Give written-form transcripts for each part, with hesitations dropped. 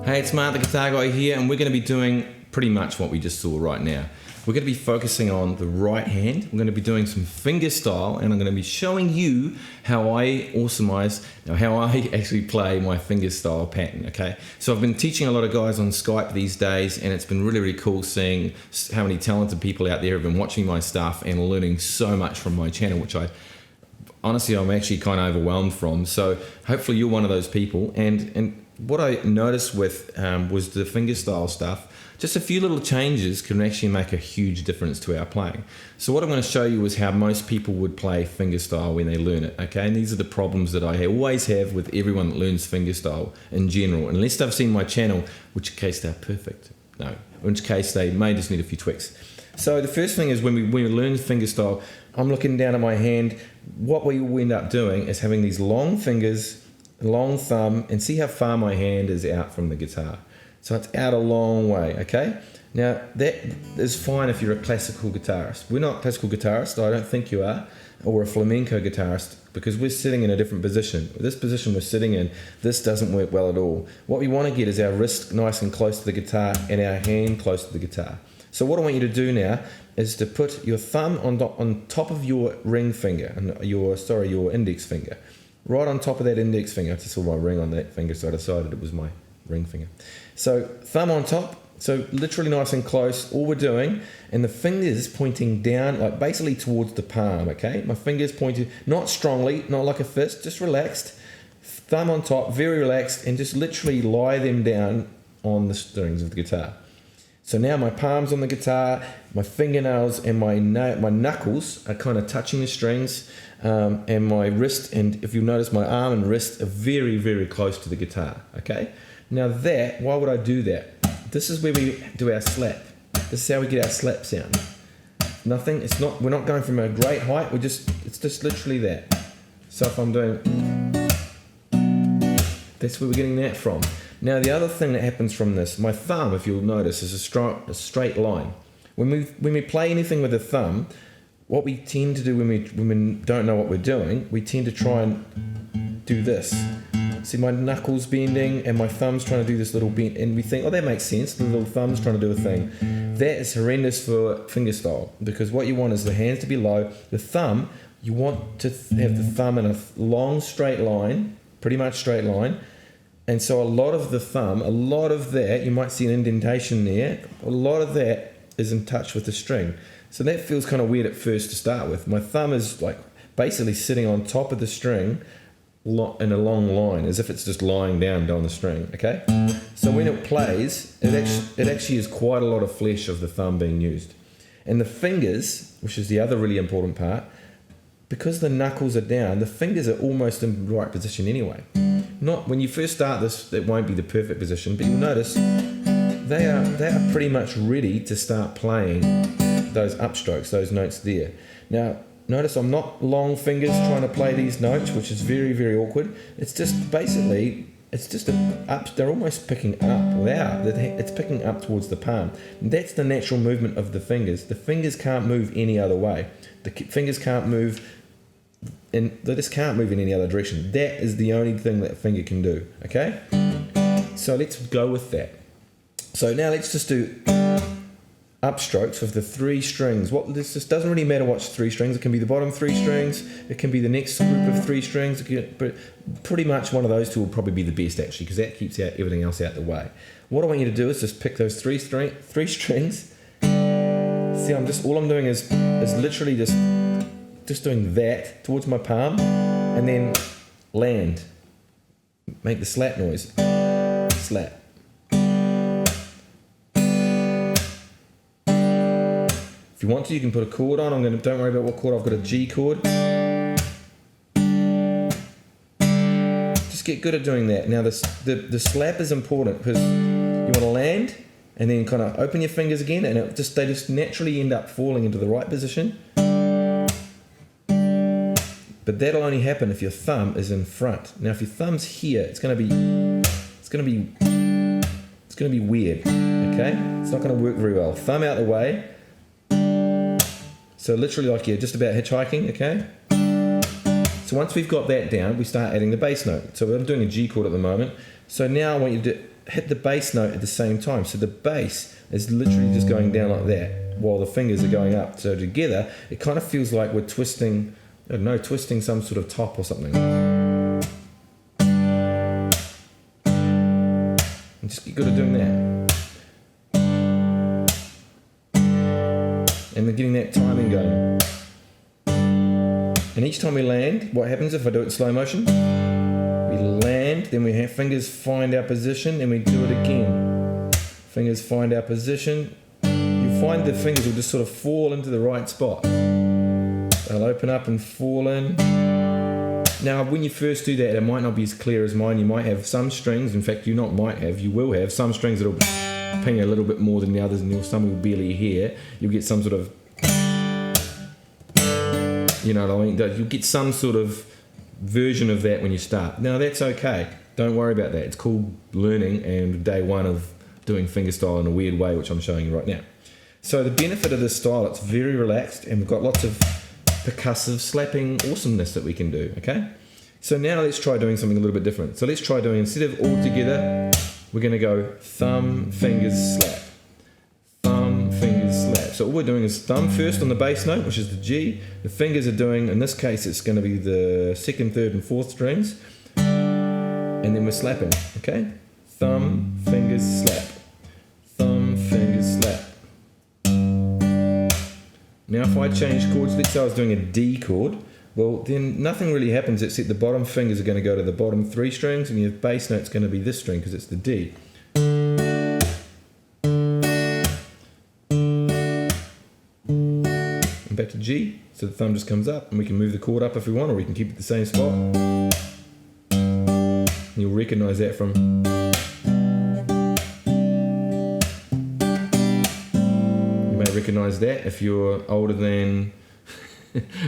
Hey, it's Mark the Guitar Guy here, and we're going to be doing pretty much what we just saw right now. We're going to be focusing on the right hand. We're going to be doing some fingerstyle, and I'm going to be showing you how I how I actually play my fingerstyle pattern, okay? So I've been teaching a lot of guys on Skype these days, and it's been really, really cool seeing how many talented people out there have been watching my stuff and learning so much from my channel, which honestly, I'm actually kind of overwhelmed from. So hopefully you're one of those people. And what I noticed with was the fingerstyle stuff. Just a few little changes can actually make a huge difference to our playing. So what I'm going to show you is how most people would play fingerstyle when they learn it, okay? And these are the problems that I always have with everyone that learns fingerstyle in general, unless they've seen my channel, which case they're perfect. No, in which case they may just need a few tweaks. So the first thing is when we learn fingerstyle, I'm looking down at my hand. What we will end up doing is having these long fingers, long thumb, and see how far my hand is out from the guitar. So it's out a long way, okay? Now that is fine if you're a classical guitarist. We're not classical guitarists, I don't think you are, or a flamenco guitarist, because we're sitting in a different position. This position we're sitting in, this doesn't work well at all. What we want to get is our wrist nice and close to the guitar and our hand close to the guitar. So what I want you to do now is to put your thumb on top of your ring finger, and your index finger, right on top of that index finger. I just saw my ring on that finger, so I decided it was my ring finger. So thumb on top, so literally nice and close, all we're doing, and the fingers pointing down, like basically towards the palm, okay? My fingers pointed, not strongly, not like a fist, just relaxed. Thumb on top, very relaxed, and just literally lie them down on the strings of the guitar. So now my palms on the guitar, my fingernails and my knuckles are kind of touching the strings, and my wrist, and if you notice my arm and wrist are very, very close to the guitar, okay? Now why would I do that? This is where we do our slap. This is how we get our slap sound. We're not going from a great height, it's just literally that. So if I'm doing, that's where we're getting that from. Now the other thing that happens from this, my thumb, if you'll notice, is a straight line. When we play anything with a thumb, what we tend to do when we don't know what we're doing, we tend to try and do this. See my knuckles bending and my thumb's trying to do this little bend, and we think, oh, that makes sense, the little thumb's trying to do a thing. That is horrendous for fingerstyle, because what you want is the hands to be low. The thumb, you want to have the thumb in a long straight line, pretty much straight line. And so a lot of that, you might see an indentation there, a lot of that is in touch with the string. So that feels kind of weird at first to start with. My thumb is like basically sitting on top of the string in a long line, as if it's just lying down on the string, okay? So when it plays, it actually is quite a lot of flesh of the thumb being used. And the fingers, which is the other really important part, because the knuckles are down, the fingers are almost in the right position anyway. Not when you first start this, it won't be the perfect position, but you'll notice they are pretty much ready to start playing those upstrokes, those notes there. Now, notice I'm not long fingers trying to play these notes, which is very, very awkward. It's just basically, they're almost picking up. It's picking up towards the palm. And that's the natural movement of the fingers. The fingers can't move any other way. The fingers can't move, and they just can't move in any other direction. That is the only thing that a finger can do, okay? So let's go with that. So now let's just do upstrokes of the 3 strings. This just doesn't really matter what's 3 strings. It can be the bottom 3 strings, it can be the next group of 3 strings, but pretty much one of those 2 will probably be the best actually, because that keeps everything else out the way. What I want you to do is just pick those 3 strings. See, all I'm doing is literally just doing that towards my palm, and then land. Make the slap noise. Slap. If you want to, you can put a chord on. Don't worry about what chord. I've got a G chord. Just get good at doing that. Now the slap is important, because you want to land and then kind of open your fingers again, and they just naturally end up falling into the right position. But that'll only happen if your thumb is in front. Now if your thumb's here, it's gonna be weird. Okay? It's not gonna work very well. Thumb out the way. So literally like you're just about hitchhiking, okay? So once we've got that down, we start adding the bass note. So I'm doing a G chord at the moment. So now I want you to hit the bass note at the same time. So the bass is literally just going down like that while the fingers are going up. So together, it kind of feels like we're twisting, I don't know, twisting some sort of top or something. And just get good at doing that. And we're getting that timing going. And each time we land, what happens if I do it in slow motion? We land, then we have fingers find our position, and we do it again. Fingers find our position. You'll find the fingers will just sort of fall into the right spot. They'll open up and fall in. Now, when you first do that, it might not be as clear as mine. You might have some strings, in fact, you will have some strings that will ping a little bit more than the others, and some will barely hear. You'll get some sort of, you know what I mean? You'll get some sort of version of that when you start. Now, that's okay. Don't worry about that. It's called learning and day one of doing fingerstyle in a weird way, which I'm showing you right now. So the benefit of this style, it's very relaxed, and we've got lots of percussive slapping awesomeness that we can do, okay? So now let's try doing something a little bit different. So let's try doing, instead of all together, we're going to go thumb, fingers, slap. Thumb, fingers, slap. So all we're doing is thumb first on the bass note, which is the G. The fingers are doing, in this case, it's going to be the second, third, and fourth strings. And then we're slapping, okay? Thumb, fingers, slap. Thumb, fingers, slap. Now if I change chords, let's say I was doing a D chord, well then nothing really happens except the bottom fingers are going to go to the bottom 3 strings, and your bass note's going to be this string because it's the D. And back to G, so the thumb just comes up, and we can move the chord up if we want, or we can keep it the same spot. And you'll recognise that from... Recognize that if you're older than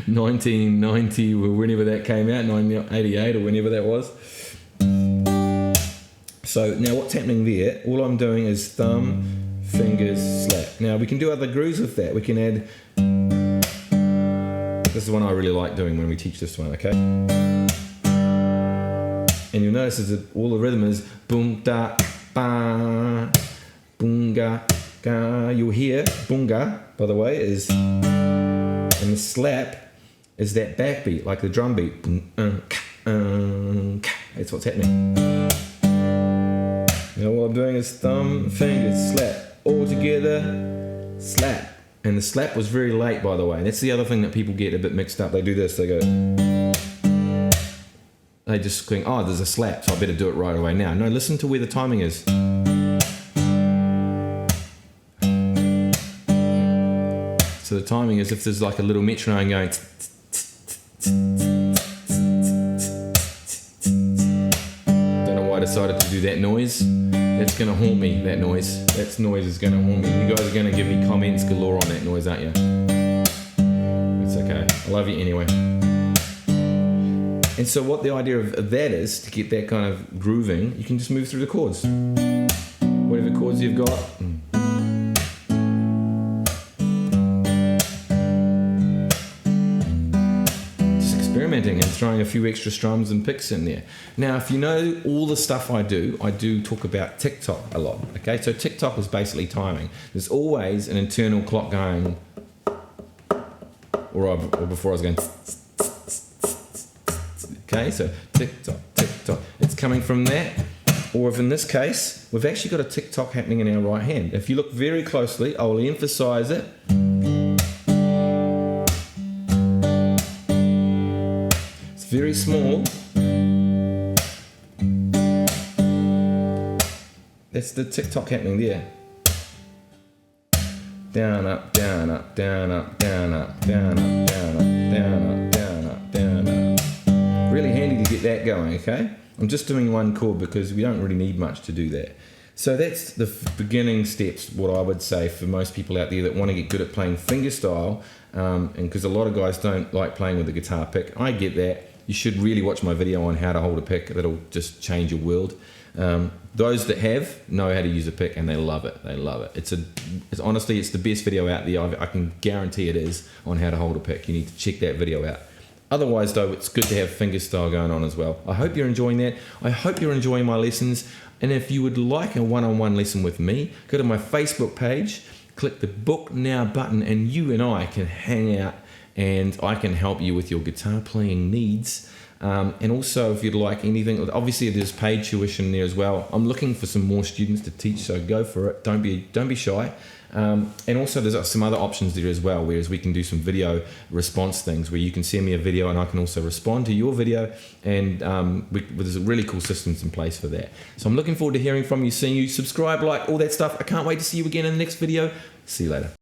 1990 or whenever that came out, 1988 or whenever that was. So now what's happening there, all I'm doing is thumb, fingers, slap. Now we can do other grooves with that. We can add, this is one I really like doing when we teach this one, okay? And you'll notice that all the rhythm is boom, da, ba, boonga. You'll hear bunga, by the way, is, and the slap is that backbeat, like the drum beat. That's what's happening. Now what I'm doing is thumb, fingers, slap, all together, slap. And the slap was very late, by the way. And that's the other thing that people get a bit mixed up. They do this, they go, they just think, oh, there's a slap, so I better do it right away now. No, listen to where the timing is. So the timing is if there's like a little metronome going. Don't know why I decided to do that noise. That's going to haunt me, that noise. That noise is going to haunt me. You guys are going to give me comments galore on that noise, aren't you? It's okay. I love you anyway. And so what the idea of that is, to get that kind of grooving, you can just move through the chords. Whatever chords you've got. And throwing a few extra strums and picks in there. Now, if you know all the stuff I do talk about TikTok a lot. Okay, so TikTok is basically timing. There's always an internal clock going, or before I was going. Okay, so TikTok, TikTok. It's coming from that. Or if in this case, we've actually got a TikTok happening in our right hand. If you look very closely, I will emphasize it. Very small. That's the TikTok happening there. Down, up, down, up, down, up, down, up, down, up, down, up, down, up, down, up, down, up. Really handy to get that going, okay? I'm just doing one chord because we don't really need much to do that. So that's the beginning steps, what I would say for most people out there that want to get good at playing fingerstyle, and because a lot of guys don't like playing with the guitar pick. I get that. You should really watch my video on how to hold a pick. That'll just change your world. Those that have know how to use a pick, and they love it. They love it. It's honestly, it's the best video out there. I can guarantee it is on how to hold a pick. You need to check that video out. Otherwise, though, it's good to have fingerstyle going on as well. I hope you're enjoying that. I hope you're enjoying my lessons. And if you would like a one-on-one lesson with me, go to my Facebook page, click the Book Now button, and you and I can hang out and I can help you with your guitar playing needs. And also, if you'd like anything, obviously there's paid tuition there as well. I'm looking for some more students to teach, so go for it. Don't be shy. And also there's some other options there as well, whereas we can do some video response things where you can send me a video and I can also respond to your video, and there's really cool systems in place for that. So I'm looking forward to hearing from you, seeing you. Subscribe, like, all that stuff. I can't wait to see you again in the next video. See you later.